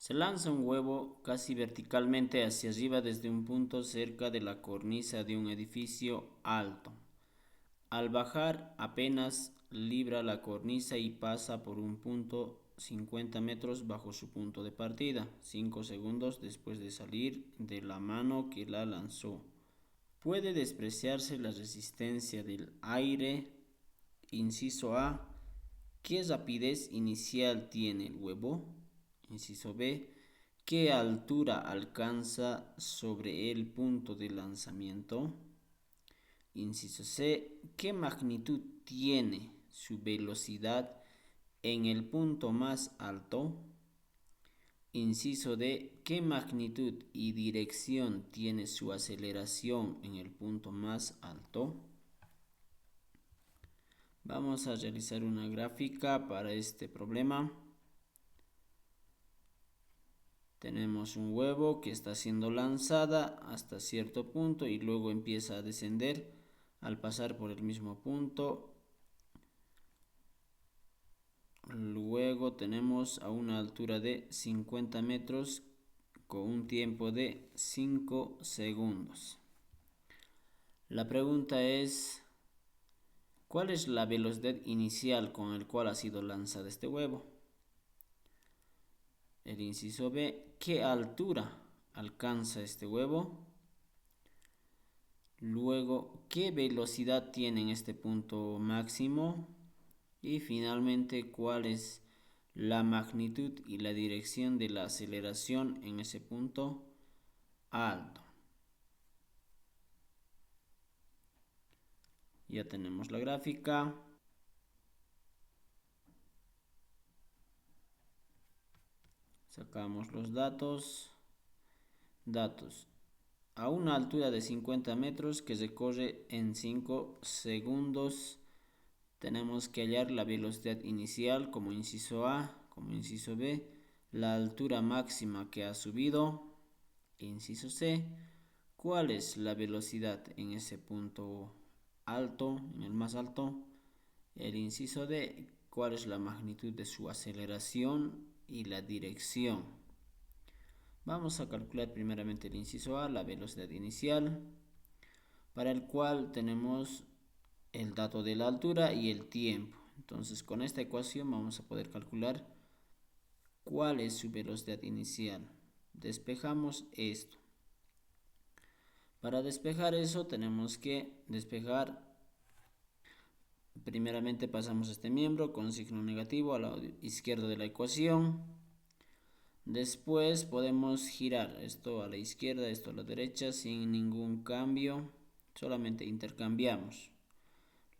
Se lanza un huevo casi verticalmente hacia arriba desde un punto cerca de la cornisa de un edificio alto. Al bajar apenas libra la cornisa y pasa por un punto 50 metros bajo su punto de partida, 5 segundos después de salir de la mano que la lanzó. Puede despreciarse la resistencia del aire. Inciso A. ¿Qué rapidez inicial tiene el huevo? Inciso B. ¿Qué altura alcanza sobre el punto de lanzamiento? Inciso C. ¿Qué magnitud tiene su velocidad en el punto más alto? Inciso D. ¿Qué magnitud y dirección tiene su aceleración en el punto más alto? Vamos a realizar una gráfica para este problema. Tenemos un huevo que está siendo lanzada hasta cierto punto y luego empieza a descender al pasar por el mismo punto. Luego tenemos a una altura de 50 metros con un tiempo de 5 segundos. La pregunta es, ¿cuál es la velocidad inicial con la cual ha sido lanzado este huevo? El inciso B, ¿qué altura alcanza este huevo? Luego, ¿qué velocidad tiene en este punto máximo? Y finalmente, ¿cuál es la magnitud y la dirección de la aceleración en ese punto alto? Ya tenemos la gráfica. Sacamos los datos. Datos. A una altura de 50 metros que recorre en 5 segundos, tenemos que hallar la velocidad inicial como inciso A, como inciso B, la altura máxima que ha subido, inciso C, cuál es la velocidad en ese punto alto, en el más alto, el inciso D, cuál es la magnitud de su aceleración y la dirección. Vamos a calcular primeramente el inciso A, la velocidad inicial, para el cual tenemos el dato de la altura y el tiempo. Entonces, con esta ecuación vamos a poder calcular cuál es su velocidad inicial. Despejamos esto. Para despejar eso tenemos que despejar. Primeramente pasamos este miembro con signo negativo al lado izquierdo de la ecuación. Después podemos girar esto a la izquierda, esto a la derecha sin ningún cambio. Solamente intercambiamos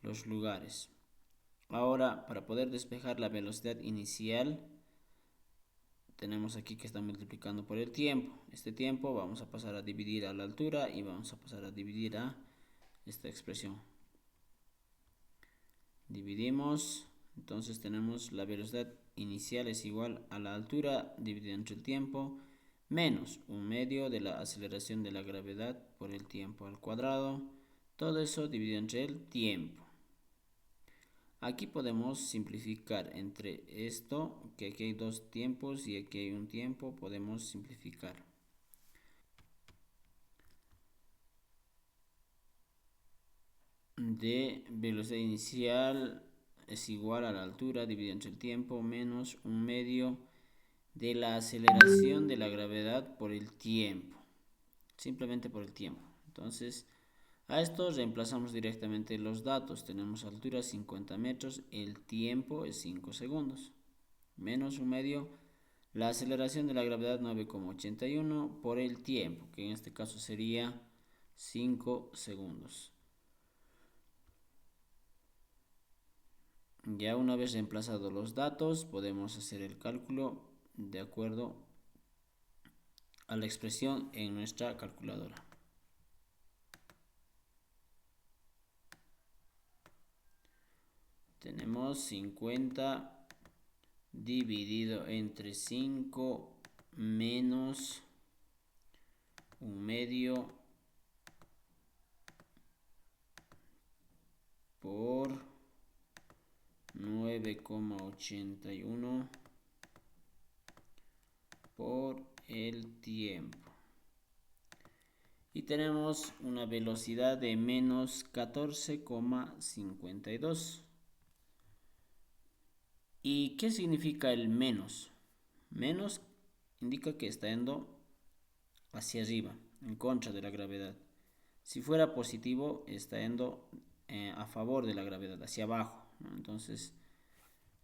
los lugares. Ahora, para poder despejar la velocidad inicial, tenemos aquí que está multiplicando por el tiempo. Este tiempo vamos a pasar a dividir a la altura y vamos a pasar a dividir a esta expresión. Dividimos, entonces tenemos la velocidad inicial es igual a la altura dividida entre el tiempo menos un medio de la aceleración de la gravedad por el tiempo al cuadrado. Todo eso dividido entre el tiempo. Aquí podemos simplificar entre esto, que aquí hay dos tiempos y aquí hay un tiempo, podemos simplificar. De velocidad inicial es igual a la altura dividido entre el tiempo menos un medio de la aceleración de la gravedad por el tiempo. Simplemente por el tiempo. Entonces, a esto reemplazamos directamente los datos. Tenemos altura 50 metros, el tiempo es 5 segundos. Menos un medio, la aceleración de la gravedad 9,81 por el tiempo, que en este caso sería 5 segundos. Ya una vez reemplazados los datos, podemos hacer el cálculo de acuerdo a la expresión en nuestra calculadora. Tenemos 50 dividido entre 5 menos un medio por 9,81 por el tiempo. Y tenemos una velocidad de menos 14,52. ¿Y qué significa el menos? Menos indica que está yendo hacia arriba, en contra de la gravedad. Si fuera positivo, está yendo a favor de la gravedad, hacia abajo, ¿no? Entonces,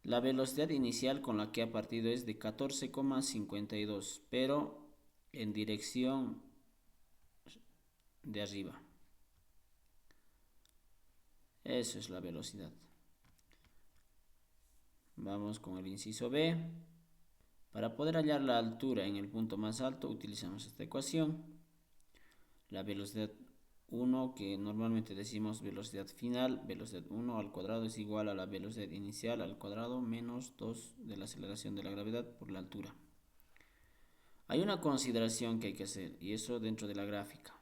la velocidad inicial con la que ha partido es de 14,52, pero en dirección de arriba. Eso es la velocidad. Vamos con el inciso B. Para poder hallar la altura en el punto más alto, utilizamos esta ecuación. La velocidad 1, que normalmente decimos velocidad final, velocidad 1 al cuadrado es igual a la velocidad inicial al cuadrado menos 2 de la aceleración de la gravedad por la altura. Hay una consideración que hay que hacer, y eso dentro de la gráfica.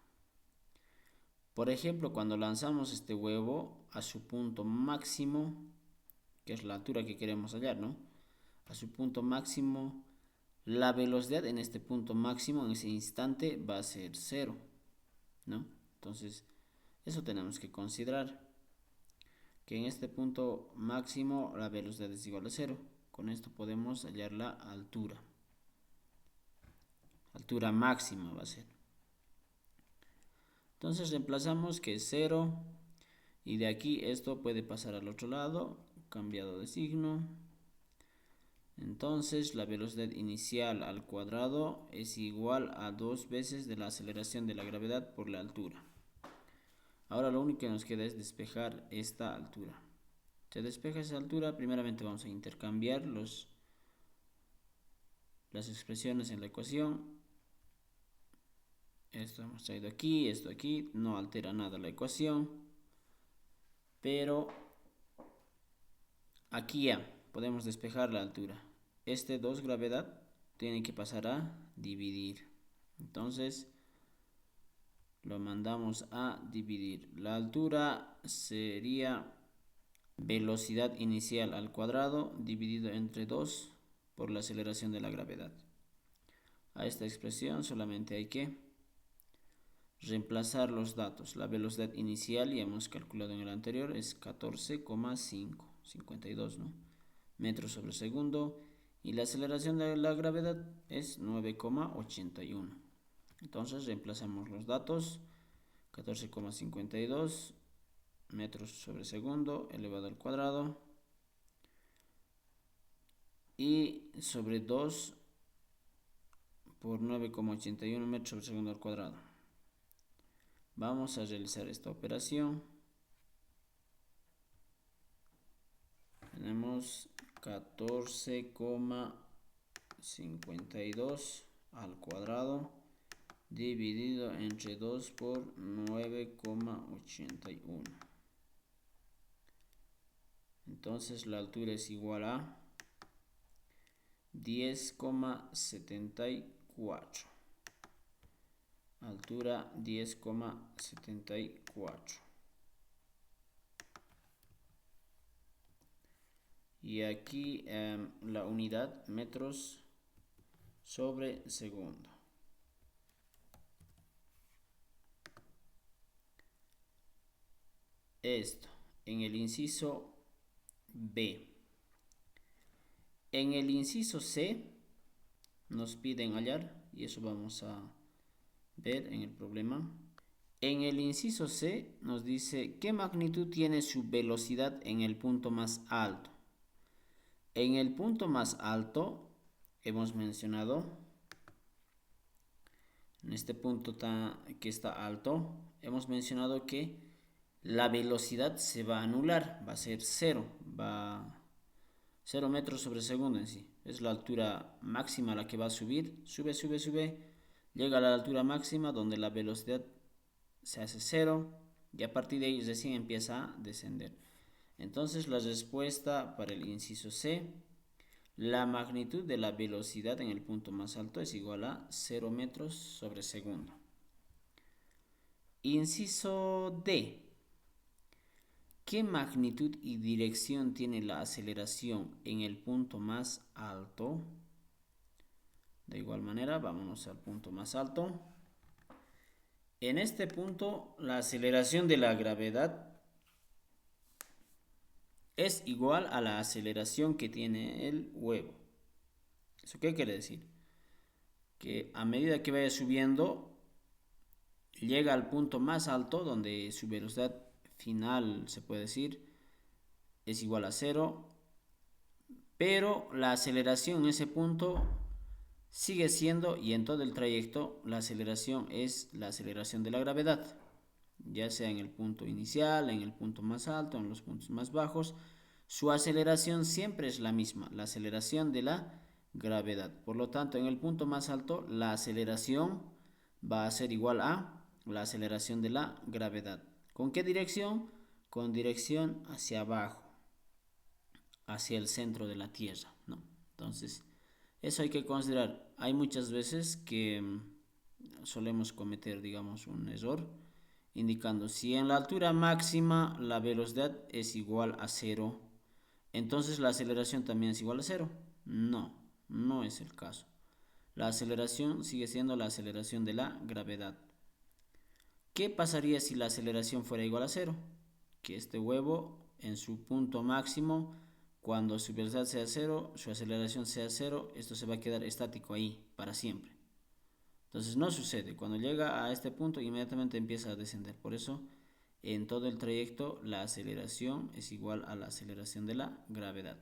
Por ejemplo, cuando lanzamos este huevo a su punto máximo, que es la altura que queremos hallar, ¿no? A su punto máximo, la velocidad en este punto máximo, en ese instante, va a ser 0, ¿no? Entonces, eso tenemos que considerar, que en este punto máximo la velocidad es igual a 0. Con esto podemos hallar la altura. Altura máxima va a ser. Entonces reemplazamos que es 0 y de aquí esto puede pasar al otro lado, cambiado de signo. Entonces la velocidad inicial al cuadrado es igual a 2 veces de la aceleración de la gravedad por la altura. Ahora lo único que nos queda es despejar esta altura. Se despeja esa altura, primeramente vamos a intercambiar las expresiones en la ecuación. Esto hemos traído aquí, esto aquí, no altera nada la ecuación, pero aquí ya podemos despejar la altura. Este 2 gravedad tiene que pasar a dividir. Entonces lo mandamos a dividir. La altura sería velocidad inicial al cuadrado dividido entre 2 por la aceleración de la gravedad. A esta expresión solamente hay que reemplazar los datos. La velocidad inicial, ya hemos calculado en el anterior, es 14,52, ¿no? Metros sobre segundo. Y la aceleración de la gravedad es 9,81. Entonces reemplazamos los datos. 14,52 metros sobre segundo elevado al cuadrado. Y sobre 2 por 9,81 metros sobre segundo al cuadrado. Vamos a realizar esta operación. Tenemos 14,52 al cuadrado dividido entre 2 por 9,81. Entonces la altura es igual a 10,74. Altura 10,74. Y aquí la unidad metros sobre segundo. Esto en el inciso B. En el inciso C nos piden hallar, y eso vamos a ver en el problema. En el inciso C nos dice qué magnitud tiene su velocidad en el punto más alto. En el punto más alto hemos mencionado, en este punto que está alto, hemos mencionado que la velocidad se va a anular, va a ser 0, va 0 metros sobre segundo en sí. Es la altura máxima a la que va a subir, sube, sube, sube, llega a la altura máxima donde la velocidad se hace 0 y a partir de ahí recién empieza a descender. Entonces la respuesta para el inciso C, la magnitud de la velocidad en el punto más alto es igual a 0 metros sobre segundo. Inciso D. ¿Qué magnitud y dirección tiene la aceleración en el punto más alto? De igual manera, vámonos al punto más alto. En este punto, la aceleración de la gravedad es igual a la aceleración que tiene el huevo. ¿Eso qué quiere decir? Que a medida que vaya subiendo, llega al punto más alto donde su velocidad final, se puede decir, es igual a cero, pero la aceleración en ese punto sigue siendo, y en todo el trayecto, la aceleración es la aceleración de la gravedad, ya sea en el punto inicial, en el punto más alto, en los puntos más bajos, su aceleración siempre es la misma, la aceleración de la gravedad. Por lo tanto, en el punto más alto, la aceleración va a ser igual a la aceleración de la gravedad. ¿Con qué dirección? Con dirección hacia abajo, hacia el centro de la Tierra, ¿no? Entonces, eso hay que considerar. Hay muchas veces que solemos cometer, digamos, un error indicando si en la altura máxima la velocidad es igual a cero, entonces la aceleración también es igual a cero. No, no es el caso. La aceleración sigue siendo la aceleración de la gravedad. ¿Qué pasaría si la aceleración fuera igual a cero? Que este huevo en su punto máximo, cuando su velocidad sea cero, su aceleración sea cero, esto se va a quedar estático ahí para siempre. Entonces no sucede. Cuando llega a este punto, inmediatamente empieza a descender. Por eso, en todo el trayecto, la aceleración es igual a la aceleración de la gravedad.